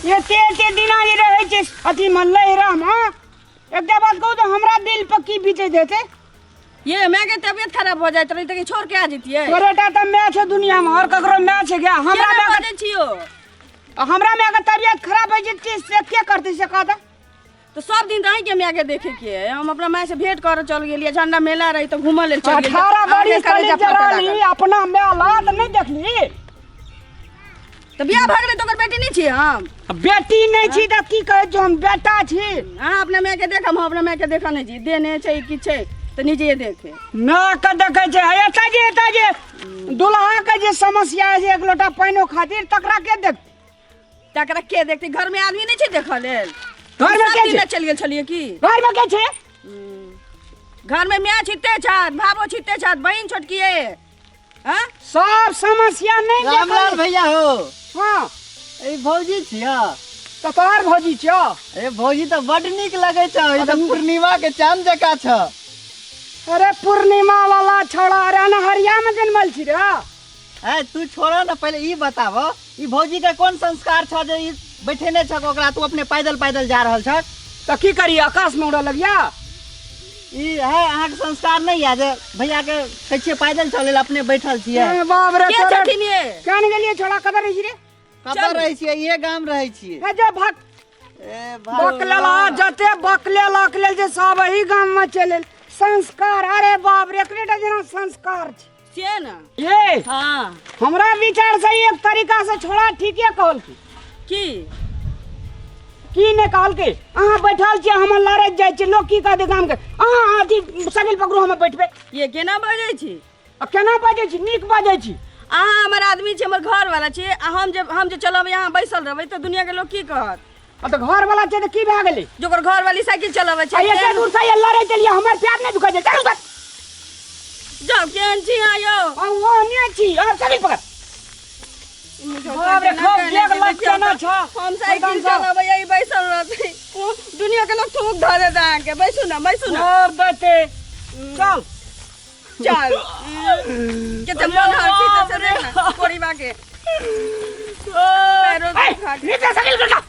ये ते दिना ये रहे छे अति मन लहराम। एक बात कहूँ तो हमरा दिल पर की बीते देते ये मैं के तबियत खराब हो जाए तो छोड़ के आ जतिए। तोरेटा त मैच है दुनिया में, और ककरो मैच है क्या? हमरा में अगर तबियत खराब है जति से क्या करते से कहता तो सब दिन रही के मैं के देखे के हम अपना माय से भेंट कर चल गेलिए। झंडा मेला रही तो घूम ले चल गेलिए। 18 बड़ी कॉलेज जराली अपना मेला त नहीं देखली तो बियाह भ गेले तो ओकर बेटी नहीं छी हम। बेटी नहीं छी त की कहे जो हम बेटा छी। हां अपना माय के देख हम अपना माय के देखा नहीं छी देने छै कि छै तो निजे देखे ना क देखे छै। एता जे दुल्हा के जे समस्या है एक लोटा पानो खातिर तकरा के देखते घर में आदमी नहीं छै देखल लेल। घर में के छै चल गेल छलिए की घर में के छै? घर में मैं छिते छत भाबो छिते छत बहन छोटकी है। हां सब समस्या नहीं रामलाल भैया हो। हां ए भौजी छिया तो तोहर भौजी छ। ए भौजी तो बड निक लगे छ। ई तो पूर्णिमा के चांद जका छ। अरे पूर्णिमा वाला छोड़ा रे नहरिया में जन्मल छी रे। ए तू छोड़ा ना पहले ई बताबो ई भौजी के कौन संस्कार छ जे ई बैठेने छ ओकरा तू अपने पैदल जा रहल छ तो की करी आकाश में उड़ा लगिया। ई है अहाँ के संस्कार नहीं है जे भैया के कछे पैदल चले अपने बैठल छिए। ए बाप रे के छथिन ये कान गेलिए छोड़ा कदर रही छी रे कतऽ रहै छिए? ये गाम रहै छिए। ए जे भक ए बकलेला जते बकले जे सब ही गाम में चले संस्कार। अरे बाप रे एकरेटा जना संस्कार छी से ना ये। हां हमरा विचार से एक तरीका से छोड़ा ठीके कहल की ने कहल के अहाँ बैठल छी हम लड़त जाय छी लोग की कहते गाम के अहाँ अथी सगिल पकड़ो हम बैठबे। ये केना बाजै छी? केना बाजै छी? नीक बाजै छी। अहाँ हमर आदमी छी हमर घर वाला छी। हम जे चलब यहाँ बैसल रहबै तो दुनिया के लोग की कहत? तो घर वाला छै तो की भए गेलै? जोकर घर वाली साइकिल चलाबै छै ये दूर से ये लड़ै चलिए हमर प्यार नहीं दुखै छै। चलू बस जाओ केन छी आयो हम वो नहीं छी। और सगिल पकड़ बाप रे खूब देख लग ना छ। हम साइकिल चलाबै यही बैसल रहबै दुनिया के लोग थूक धरे दा के बैसू ना और देते चल केते मन हर से रे ना परिवा के नीचे सगिल कर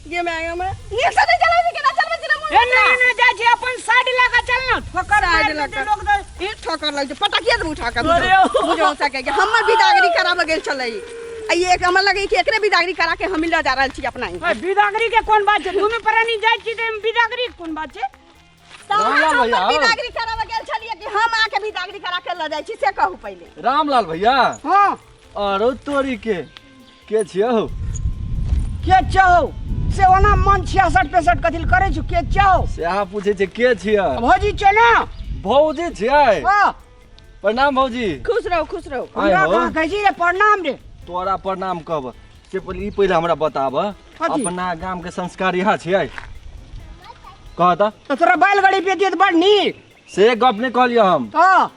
ये मैं नीचे नहीं चलावे के ना चलबे ए नहीं जाय छी अपन साइड लगा चलना ठोकर साइड लगा लोग ई ठोकर लग पटकिया दे उठा के बुझो सके कि हमर बिदागरी कराब गेल छलै। आ ये एक हमर लगे कि एकरे बिदागरी करा के हम ले जा रहल छी अपना ही। बिदागरी के कोन बात छै? दुनु प्राणी जाय छी त बिदागरी कोन बात छै? रामलाल भैया बिदागरी कराब गेल छलिए कि हम आके बिदागरी करा के ले जाय छी से कहू पहले। रामलाल भैया हां अरे तोरी के छियो? के छौ से ओना मन 66 65 कथिल करे छु के छौ से अहाँ पूछे छै के छिया? भौजी छै ना? भौजी छियै। हां प्रणाम भौजी। खुश रहो हमरा कहां कहै छी रे प्रणाम रे? तोरा प्रणाम कब से पहले हमरा बताब अपना गाम के संस्कार यहाँ छियै कह त तोरा बैलगाड़ी पे दियत बड़ नीक से गप नहीं कहलियो हम। हां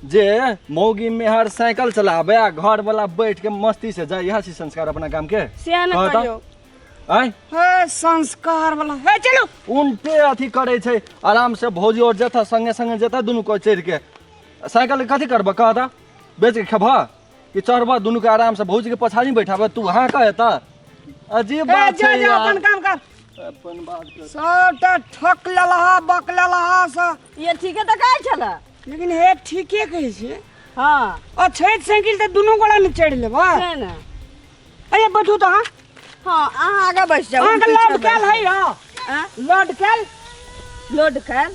जे मौगी मेहर साइकिल चलावे आ घर वाला बैठ के मस्ती से जाए यहाँ छी संस्कार अपना गाम के से न कहियो आय हे संस्कार वाला हे चलो उनटे अथी करे छै आराम से भौजी और जथा संगे जथा दुनु को चढ़ के साइकिल कथी करबा कहता बेच के खेबा कि चढ़बा दुनु के आराम से भौजी के पछाड़ी बैठाबा तू हां कहता अजीब बात छै यार। अपन काम कर अपन बात कर सबटा ठक लेलहा बक लेलहा स ये ठीक है त काहे छला लेकिन हे ठीके कहै छै। हां अच्छा साइकिल त दुनु गोड़ा में चढ़ लेबा है ना। अरे बैठू त हां हां अहाँ आगे बैठ जाओ। अहाँ के लोड कैल है हां लोड कैल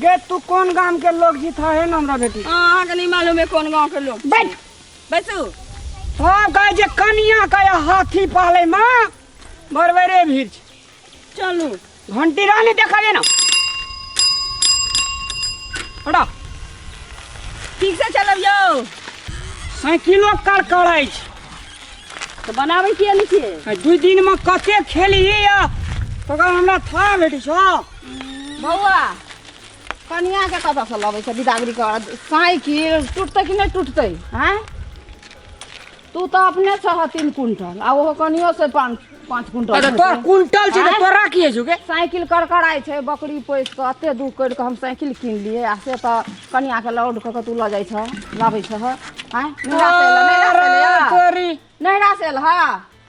गे तू कौन गांव के लोग जी था है ना हमरा बेटी? अहाँ के नहीं मालूम है कौन गांव के लोग? बैठ बैसू। हां कहे जे कनिया का हाथी पाले मां बरबरे भीड़ चलू घंटी रानी देखावे ना हटा ठीक से चलब यो साइकिलो कड़कड़ाई छै तो बनावे किया नहीं छिए? 2 दिन में कते खेलिए या तो हमरा था बेटी छो बौआ कनिया के कतऽ से लबै छै बिदागरी कर साइकिल टूटतै कि नहीं टूटतै? हैं तू तो अपने छह 3 कुंटल आ वो कनियो से 5 कुंटल। अरे तोर कुंटल छै तोरा की है जुगे? साइकिल करकराई छै बकरी पोस के एते दुख कर के हम साइकिल किन लिए आ से तो कनिया के लोड क के तू ल जाय छ लाबै छ हैं नहीं रासेल तोरी नहीं रासेल हां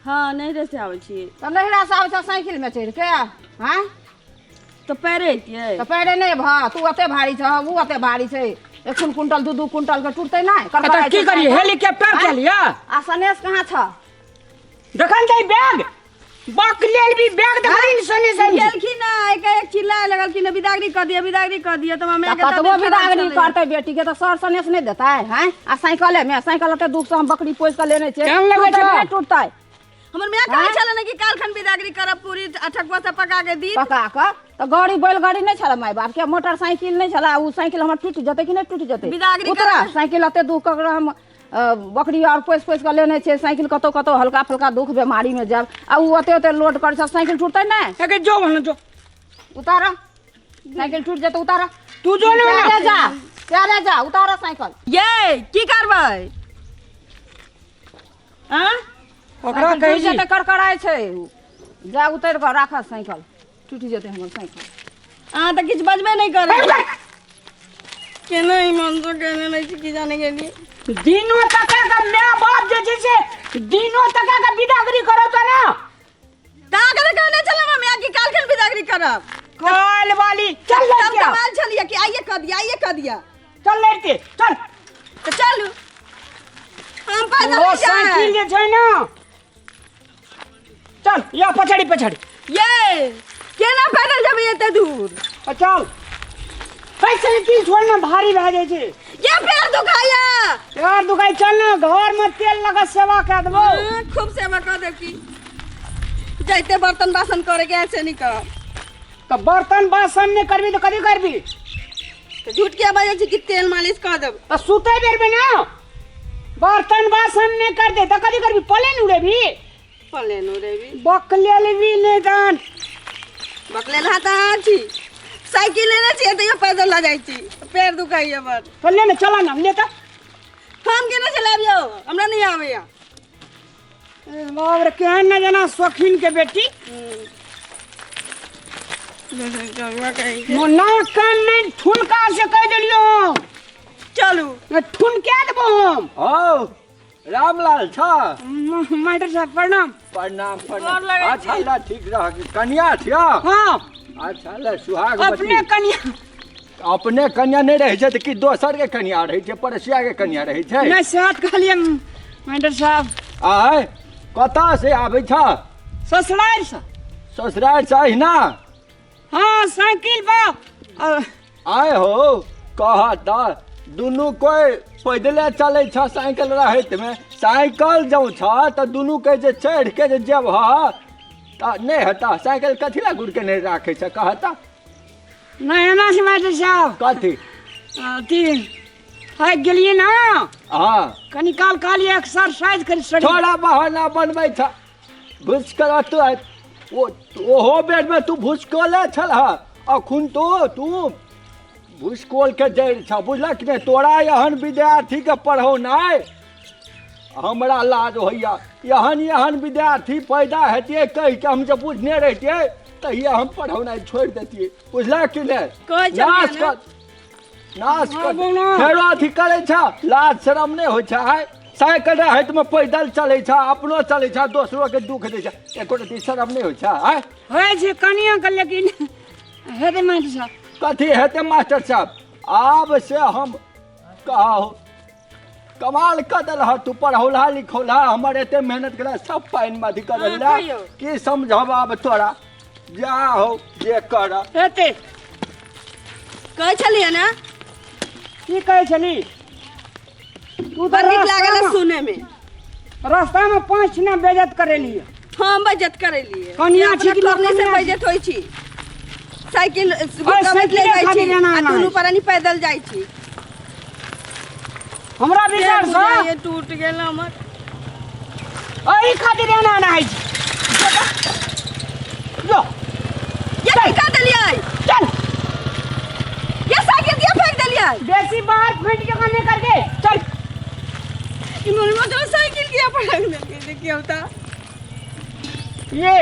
हाँ नैहरे से आबै छी। तो नैहरा से आबै छ साइकिल में चढ़ के हाँ तो पैरे अइतियै। तो पैरे नहीं भा तू अते भारी छ वो अते भारी छै 1 कुंटल 2 कुंटल के टूटते नहीं तो की करिए हेलीकॉप्टर के लिया आ सनेश कहाँ छ देखन जाई बैग बक लेल भी बैग देखन सने से गेलखिन ना एक चिल्लाए लगलखिन विदागरी कर दिया तो हमें कतबो बिदागरी करते बेटी के तो सर सनेश नहीं देता है हैं आ साइकिल में साइकिल अते दुख से हम बकरी पोस के लेने छे केहन लगै छै? टूटता है हमर मैं कहे चले ना कि कालखन विदागरी करब पूरी ठकुआ से पका के दी पका के तो गाड़ी बैलगाड़ी नहीं छला माय बाप के मोटरसाइकिल नहीं छला उ साइकिल हमर टूट जते कि नहीं टूट जते बिदागरी उतरा करब। साइकिल अते दुख के हम बकरी और पोस के लेने छे साइकिल कतो कतो हल्का फुल्का दुख बीमारी में जाब आ उ अते लोड कर छ साइकिल टूटते नहीं एके जो भन जो उतारा साइकिल टूट जते उतारा तू जो प्यारे ना जा उतारा साइकिल ये की करबै हां ओकरा कहि जते करकराय छै जा उतर के राखा साइकिल टूट जते हमर साइकिल हां तो किछ बजबे नहीं करे के नहीं मन तो कहने नहीं कि जाने के लिए दिनों तक का मैं बाप जे छै से दिनों तक का विदागरी करो तो ना तागर कहने चला मैं कि कालखन विदागरी करब काल वाली चल तब लड़किया कमाल छलिए कि आइए कर दिया चल लड़के चल तो चलू हम पैदल वो नहीं साइकिल जाए जे छै ना चल या पछाड़ी ये केना पैदल जब एते दूर चल पैसे की छोड़ना भारी भए जाय छै ये पैर दुखाया यार दुकाई चल ना घर में तेल लगा सेवा कर देबो खूब सेवा कर देव की जैते बर्तन बासन करे के ऐसे नहीं कर तो बर्तन बासन नहीं करबी तो कदी करबी तो झूठ के बाजे छी कि तेल मालिश कर देब तो सुते बेर में ना बर्तन बासन नहीं कर दे तो कदी करबी पले नुड़े भी पले नो रे भी बकले भी नहीं दान बकले लाता छी साइकिल लेने छी तो ये पैदल ला जाई छी पैर दुखाइए बड़ तो ले चला ना ले तो हम केना चलाबियो हमरा नहीं आवेया बाप रे केहन न जना शौकीन के बेटी मोना कान नहीं ठुनका से कह देलियो चलू मैं ठुनके देबो हम आओ रामलाल छ मास्टर साहब प्रणाम प्रणाम गोर लगै छी। अच्छा ला ठीक रह कन्या छिया हाँ अच्छा ला सुहाग अपने कन्या अपने कन्या नहीं रहे छै त कि दोसर के कन्या रहे छै पड़ोसिया के कन्या रहे छै मैं सेहत कहलिए मास्टर साहब आय कता से आबै छ ससुराल से ससुराल से अहिना हाँ साइकिल बा आय हो कहता दुनू कोई पैदले चले छ साइकिल रहत में साइकिल जाऊ छ त दुनू के जे चढ़ के जे जब ह त नहीं हता साइकिल कथी ला गुड़ के नहीं राखे छ कहता नहीं एना से मास्टर साहब कथी अथी है गेलिए ना हाँ कनी काल काली एक्सरसाइज करी सड़ी थोड़ा बहाना बनबै छ घुस कर तू ओहो बेर में तू भूसकोले छल अखुन तो तू भूसकोल के जड़ छ बुझल कि नहीं तोरा एहन विद्यार्थी के पढ़ौनाइ हमरा लाज होइया एहन विद्यार्थी पैदा हेतिए कहि के हम जब बुझने रहितिए तहिया हम पढ़ौनाइ छोड़ देतिए बुझल कि कोई नहीं चलिए नाश हाँ, कर बोलो। फेरो अथी करे छ लाज शरम नहीं होइ छै साइकिल रहत में पैदल चले छ अपनो चले छ दोसरो के दुख दे छ एको रती शरम नहीं होइ छै आय है जे कनिया के लेकिन हे दे मास्टर साहब कथी हेते मास्टर साहब आब से हम कहो कमाल कर दल तू पढ़ौला लिखौला हमर एते मेहनत करा सब पाइन में अथी कर हाँ, दिला कहियौ। की समझब आब तोरा जा हो जे कर हेते कहे छलिए ना की कहै छली तू बड़ नीक रास्ता लागल में- सुने में रास्ता में 5 ना बेइज्जत करेलिए हम बजत करे लिए कनिया छी कि करने से कनिया? बजत होई छी साइकिल साइकिल ले जाई खाली छी जाना आ ना दुनू है। परानी पैदल जाई छी हमरा विचार से ये टूट गेल हमर एही खातिर एना ना है जो ये की कर देलियै चल ये साइकिल दिया फेंक देलियै बेसी बाहर फेंट के काम नहीं करके चल इमोन मतलब साइकिल दिया पटक देलियै देखियो त ये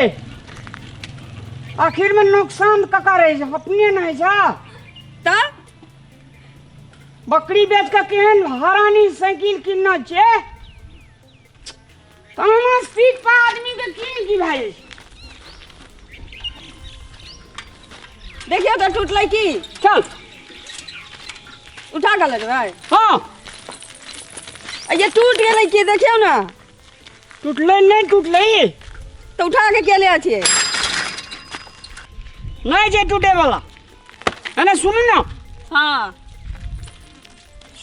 आखिर में नुकसान कका रहे छै अपने नहीं जा त बकरी बेच के केहन हरानी साइकिल किनना छै कहाँ सीट पर आदमी के की की भाई देखियो तो टूटलै की चल उठा के लगबै हाँ ये टूट गेलै की देखियो ना टूटले नहीं टूटले तो उठा के के ले छियै नहीं जे टूटे वाला है ना सुन ना हाँ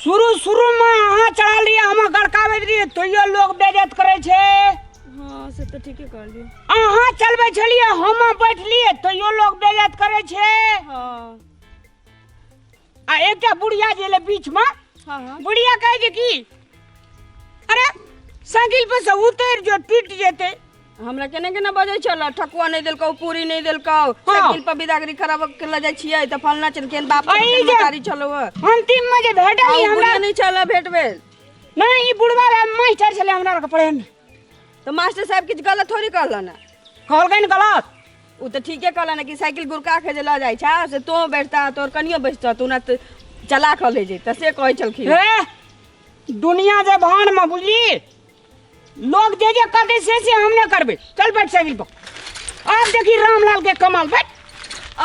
शुरू में अहाँ चढ़ा लिया हम गड़कावे रहिए तो ये लोग बेइज्जत करे छे हाँ से तो ठीके कहलियै अहाँ चलबे छलिए हम बैठलिए तो यो लोग बेइज्जत करे छे हाँ आ एकटा बुढ़िया जेले बीच में हाँ हाँ बुढ़िया कहे जे की अरे साइकिल पे से उतर जो टूट जेते हमरा केने केने बजै छल ठकुआ नहीं देलकौ पूरी नहीं देलकौ साइकिल पर बिदागरी खराब के ल जाइ छियै त फलना चल केन बाप अई के जे- मतारी छलो अंतिम में जे भेटली हमरा हमरा नहीं छल भेटबे नहीं ई बुढ़वा मास्टर छले हमरा के पढ़े तो मास्टर साहब किछ गलत थोड़ी कहलन कहलकैन गलत उ त ठीके कहलन कि साइकिल गुरका के जे ल जाइ छा से तो बैठता तोर कनियो बैठता तू ना चला ख ले जे त से कहै छलखिन ए दुनिया जे भान में बुझली लोग जे करते से हमने करबे चल बैठ साइकिल पर अब देखी रामलाल के कमाल बैठ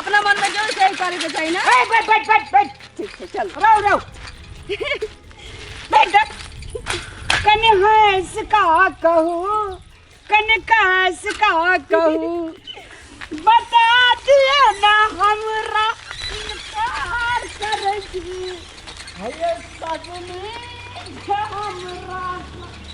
अपना मन में जो सही करे के चाहिए ना ए, बैठ बैठ बैठ बैठ ठीक है चल रहो रहो बैठ कने हंस का कहूँ कने कास का कहूँ बता दिया ना हमरा इनकार करेगी है सजनी हमरा